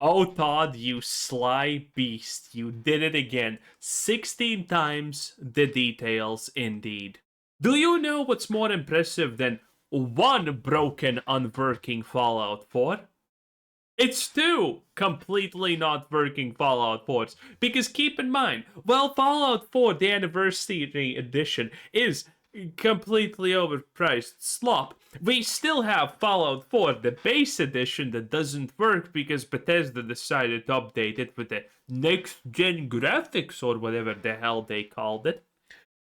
Oh, Todd, you sly beast. You did it again. 16 times the details, indeed. Do you know what's more impressive than one broken, unworking Fallout 4? It's two completely not working Fallout 4s. Because keep in mind, while Fallout 4, the Anniversary Edition, is completely overpriced slop, we still have Fallout 4, the base edition, that doesn't work because Bethesda decided to update it with the next gen graphics or whatever the hell they called it.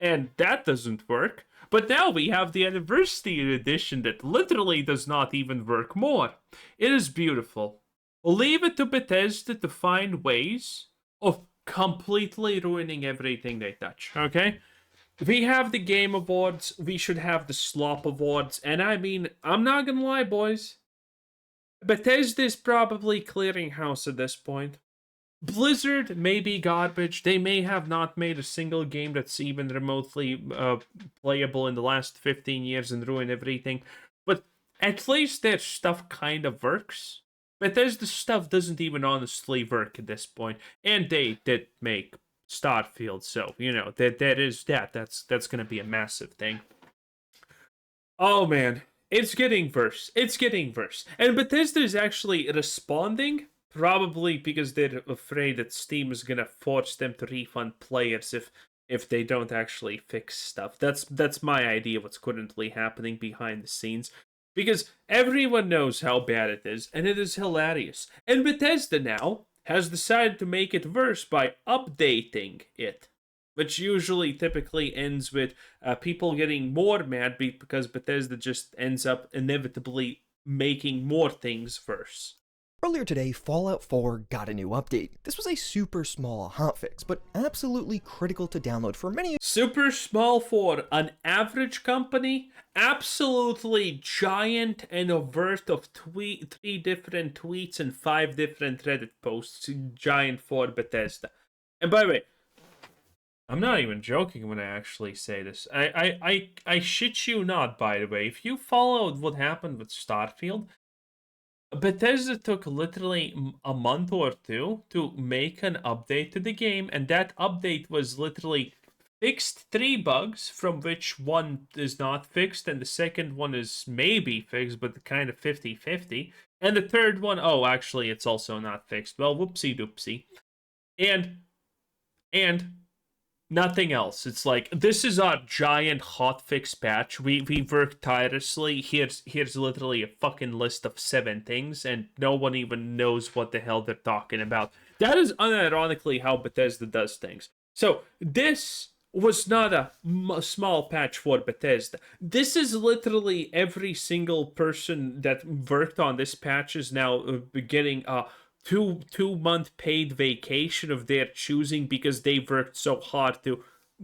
And that doesn't work. But now we have the Anniversary Edition that literally does not even work more. It is beautiful. Leave it to Bethesda to find ways of completely ruining everything they touch, okay? We have the Game Awards, we should have the Slop Awards, and I mean, I'm not gonna lie, boys. Bethesda is probably clearing house at this point. Blizzard may be garbage. They may have not made a single game that's even remotely playable in the last 15 years and ruined everything. But at least their stuff kind of works. Bethesda stuff doesn't even honestly work at this point. And they did make Starfield, so, you know, that is that. That's going to be a massive thing. Oh, man. It's getting worse. It's getting worse. And Bethesda is actually responding. Probably because they're afraid that Steam is gonna force them to refund players if they don't actually fix stuff. That's my idea of what's currently happening behind the scenes. Because everyone knows how bad it is, and it is hilarious. And Bethesda now has decided to make it worse by updating it. Which usually typically ends with people getting more mad because Bethesda just ends up inevitably making more things worse. Earlier today, Fallout 4 got a new update. This was a super small hotfix, but absolutely critical to download for many. Super small for an average company, absolutely giant and a worth of 3 different tweets and 5 different Reddit posts. Giant for Bethesda. And by the way, I'm not even joking when I actually say this. I shit you not, by the way. If you followed what happened with Starfield, Bethesda took literally a month or two to make an update to the game, and that update was literally fixed 3 bugs, from which one is not fixed, and the second one is maybe fixed, but kind of 50-50. And the third one, oh, actually, it's also not fixed. Well, whoopsie doopsie. And nothing else. It's like, this is our giant hotfix patch. We worked tirelessly. Here's literally a fucking list of 7 things, and no one even knows what the hell they're talking about. That is unironically how Bethesda does things. So this was not a small patch for Bethesda. This is literally every single person that worked on this patch is now getting a two-month paid vacation of their choosing because they worked so hard to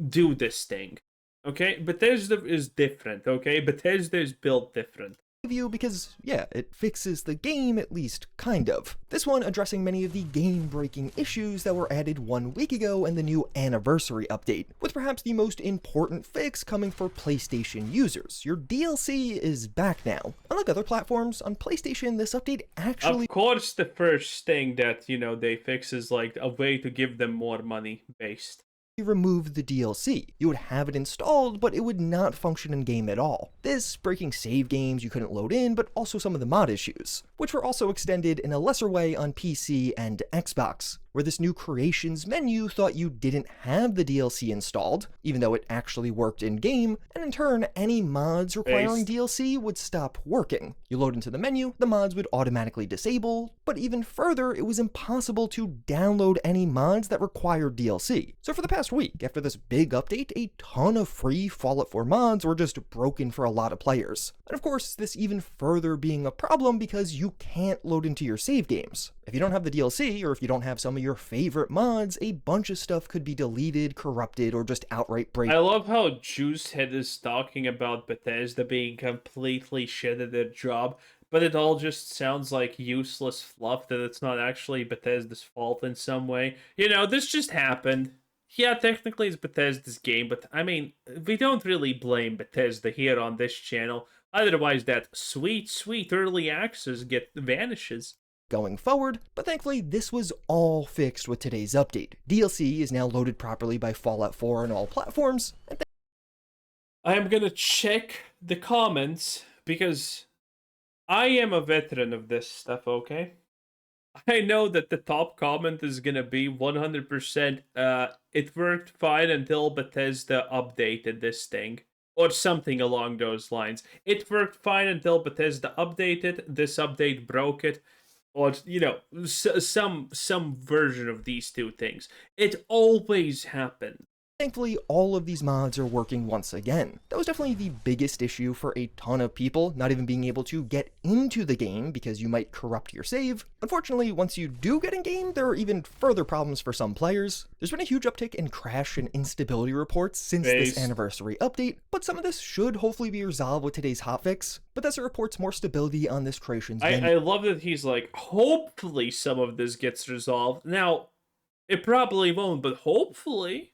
do this thing. Okay? Bethesda is different, okay? Bethesda is built different. View because, yeah, it fixes the game, at least kind of. This one addressing many of the game-breaking issues that were added 1 week ago in the new Anniversary update, with perhaps the most important fix coming for PlayStation users. Your DLC is back now. Unlike other platforms, on PlayStation, this update actually... Of course, the first thing that, you know, they fix is like a way to give them more money based. Removed the DLC. You would have it installed, but it would not function in-game at all. This breaking save games you couldn't load in, but also some of the mod issues, which were also extended in a lesser way on PC and Xbox, where this new creations menu thought you didn't have the DLC installed, even though it actually worked in-game, and in turn, any mods requiring DLC would stop working. You load into the menu, the mods would automatically disable, but even further, it was impossible to download any mods that required DLC. So for the past week, after this big update, a ton of free Fallout 4 mods were just broken for a lot of players. And of course, this even further being a problem because you can't load into your save games. If you don't have the DLC, or if you don't have some of your favorite mods, a bunch of stuff could be deleted, corrupted, or just outright break. I love how Juicehead is talking about Bethesda being completely shit at their job, but it all just sounds like useless fluff that it's not actually Bethesda's fault in some way. You know, this just happened. Yeah, technically it's Bethesda's game, but I mean, we don't really blame Bethesda here on this channel. Otherwise, that sweet, sweet early access vanishes. going forward, but thankfully this was all fixed with today's update. DLC is now loaded properly by Fallout 4 on all platforms, and I am gonna check the comments because I am a veteran of this stuff, okay? I know that the top comment is gonna be 100%, it worked fine until Bethesda updated this thing. Or something along those lines. It worked fine until Bethesda updated, this update broke it. Or, you know, some version of these two things. It always happens. thankfully, all of these mods are working once again. That was definitely the biggest issue for a ton of people, not even being able to get into the game because you might corrupt your save. Unfortunately, once you do get in game, there are even further problems for some players. There's been a huge uptick in crash and instability reports since this anniversary update, but some of this should hopefully be resolved with today's hotfix. Bethesda reports more stability on this creation's I love that he's like, hopefully some of this gets resolved. Now, it probably won't, but hopefully.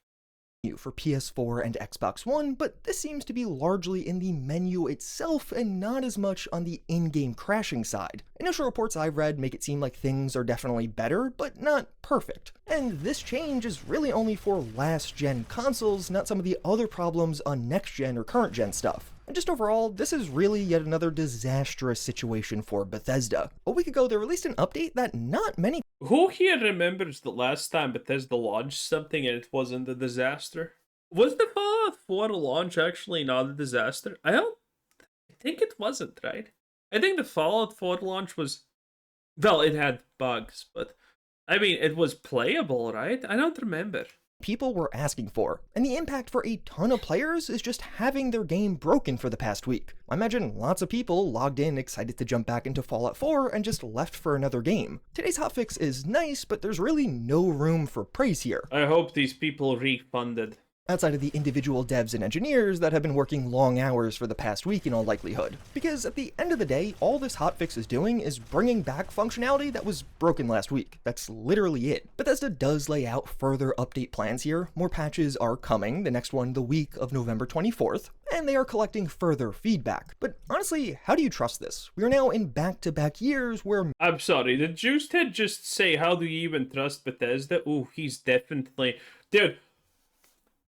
For PS4 and Xbox One, but this seems to be largely in the menu itself and not as much on the in-game crashing side. Initial reports I've read make it seem like things are definitely better, but not perfect. And this change is really only for last-gen consoles, not some of the other problems on next-gen or current-gen stuff. And just overall, this is really yet another disastrous situation for Bethesda. A week ago, they released an update that not many Who here remembers the last time Bethesda launched something and it wasn't a disaster? Was the Fallout 4 launch actually not a disaster? I think it wasn't, right? I think the Fallout 4 launch was, well, it had bugs, but I mean, it was playable, right? I don't remember. People were asking for, and the impact for a ton of players is just having their game broken for the past week. I imagine lots of people logged in excited to jump back into Fallout 4 and just left for another game. Today's hotfix is nice, but there's really no room for praise here. I hope these people refunded. Outside of the individual devs and engineers that have been working long hours for the past week in all likelihood. Because at the end of the day, all this hotfix is doing is bringing back functionality that was broken last week. That's literally it. Bethesda does lay out further update plans here. More patches are coming, the next one the week of November 24th, and they are collecting further feedback. But honestly, how do you trust this? We are now in back-to-back years where— I'm sorry, did Juicehead just say, how do you even trust Bethesda? Ooh, he's definitely... Dude,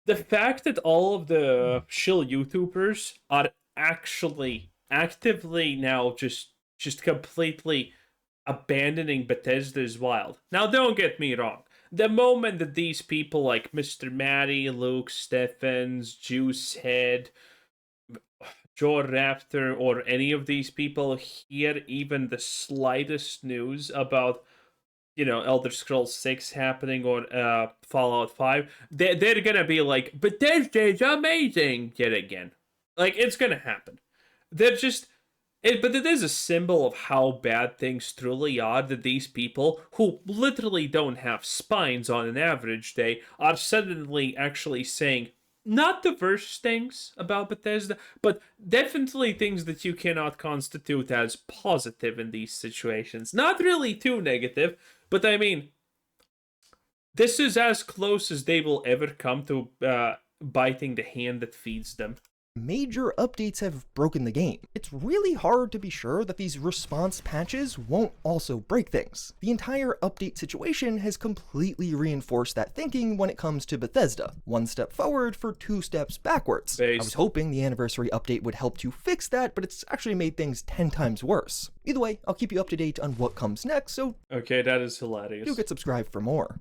the fact that all of the shill YouTubers are actually actively now just completely abandoning Bethesda is wild. Now, don't get me wrong. The moment that these people like Mr. Matty, Luke Steffens, Juicehead, Joe Raptor, or any of these people hear even the slightest news about, you know, Elder Scrolls 6 happening or Fallout 5, they're gonna be like, Bethesda is amazing yet again. Like, it's gonna happen. They're just... but it is a symbol of how bad things truly are that these people, who literally don't have spines on an average day, are suddenly actually saying not the worst things about Bethesda, but definitely things that you cannot constitute as positive in these situations. Not really too negative, but I mean, this is as close as they will ever come to biting the hand that feeds them. major updates have broken the game. It's really hard to be sure that these response patches won't also break things. The entire update situation has completely reinforced that thinking when it comes to Bethesda. One step forward for 2 steps backwards. I was hoping the anniversary update would help to fix that, but it's actually made things 10 times worse. Either way, I'll keep you up to date on what comes next, so okay, that is hilarious. do get subscribed for more.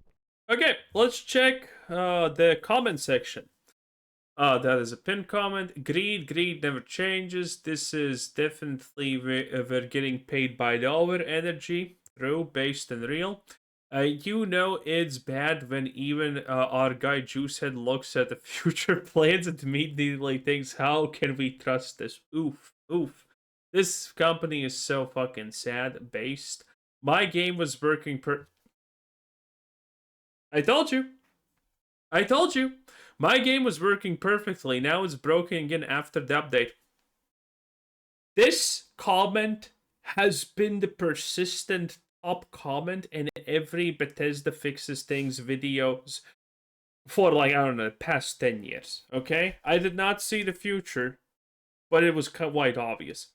Okay, let's check the comment section. That is a pinned comment. Greed never changes. This is definitely we're getting paid by the hour energy. True, based and real. You know it's bad when even our guy Juicehead looks at the future plans and immediately thinks, how can we trust this? Oof. This company is so fucking sad. Based. My game was working I told you. My game was working perfectly. Now it's broken again after the update. This comment has been the persistent top comment in every Bethesda Fixes Things videos for, like, I don't know, the past 10 years. Okay? I did not see the future, but it was quite obvious.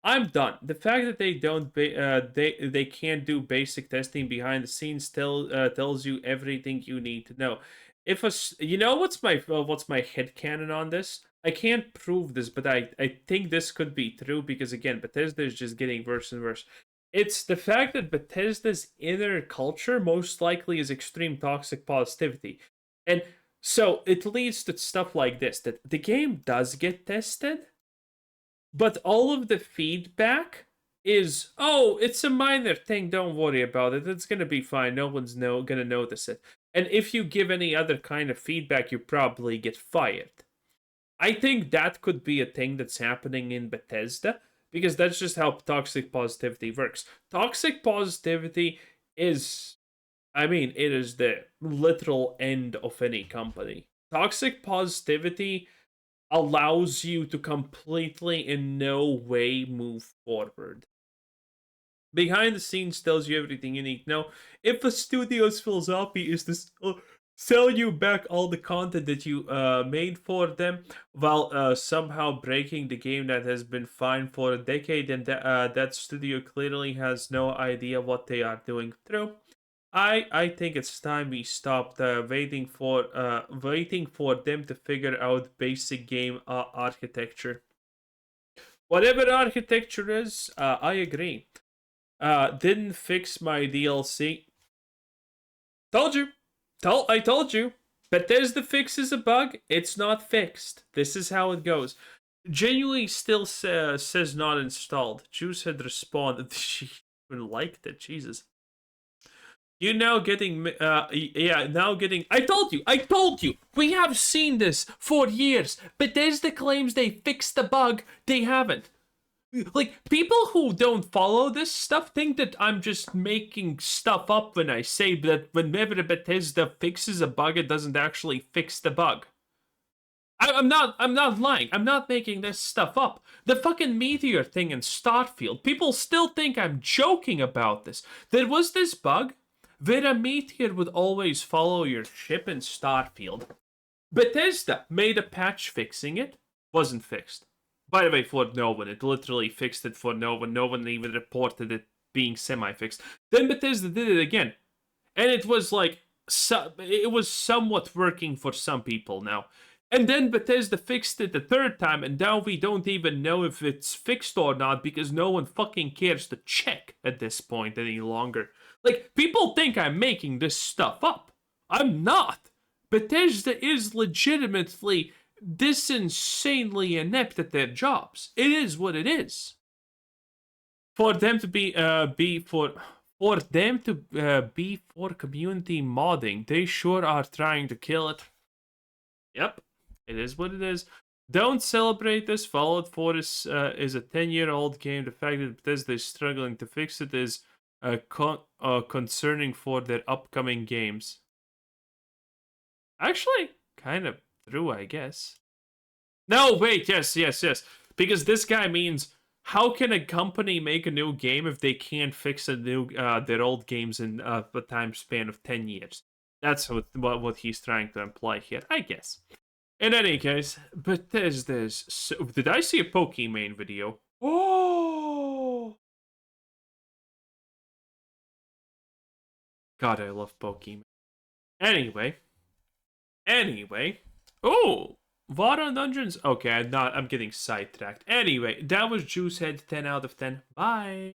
I'm done. The fact that they don't they can't do basic testing behind the scenes tells you everything you need to know. If you know what's my headcanon on this? I can't prove this, but I think this could be true because again, Bethesda is just getting worse and worse. It's the fact that Bethesda's inner culture most likely is extreme toxic positivity. And so it leads to stuff like this, that the game does get tested, but all of the feedback is, oh, it's a minor thing, don't worry about it, it's gonna be fine, no one's gonna notice it. And if you give any other kind of feedback, you probably get fired. I think that could be a thing that's happening in Bethesda, because that's just how toxic positivity works. Toxic positivity is, I mean, it is the literal end of any company. Toxic positivity allows you to completely in no way move forward. Behind the scenes tells you everything you need to know. If a studio's philosophy is to sell you back all the content that you made for them while somehow breaking the game that has been fine for a decade, then that studio clearly has no idea what they are doing through. I think it's time we stopped waiting for them to figure out basic game architecture. Whatever architecture is, I agree. Didn't fix my DLC. Told you. I told you. Bethesda fixes a bug. It's not fixed. This is how it goes. Genuinely still says not installed. Juice had responded. She even liked it. Jesus. You're now getting, I told you, we have seen this for years. Bethesda claims they fixed the bug, they haven't. Like, people who don't follow this stuff think that I'm just making stuff up when I say that whenever Bethesda fixes a bug, it doesn't actually fix the bug. I'm not lying. I'm not making this stuff up. The fucking meteor thing in Starfield, people still think I'm joking about this. There was this bug where a meteor would always follow your ship in Starfield. Bethesda made a patch fixing it. Wasn't fixed. By the way, for no one. It literally fixed it for no one. No one even reported it being semi-fixed. Then Bethesda did it again. And it was like, it was somewhat working for some people now. And then Bethesda fixed it the third time, and now we don't even know if it's fixed or not because no one fucking cares to check at this point any longer. Like, people think I'm making this stuff up. I'm not. Bethesda is legitimately this insanely inept at their jobs. It is what it is. For them to be for community modding, they sure are trying to kill it. Yep, it is what it is. Don't celebrate this. Fallout 4 is a 10-year-old game. The fact that Bethesda is struggling to fix it is concerning for their upcoming games. Actually, kind of true, I guess. No, wait, yes. Because this guy means, how can a company make a new game if they can't fix their old games in a time span of 10 years? That's what he's trying to imply here, I guess. In any case, Bethesda's... So, did I see a Pokemon video? Oh! God, I love Pokemon. Anyway. Oh! Water Dungeons? Okay, I'm getting sidetracked. Anyway, that was Juicehead 10 out of 10. Bye!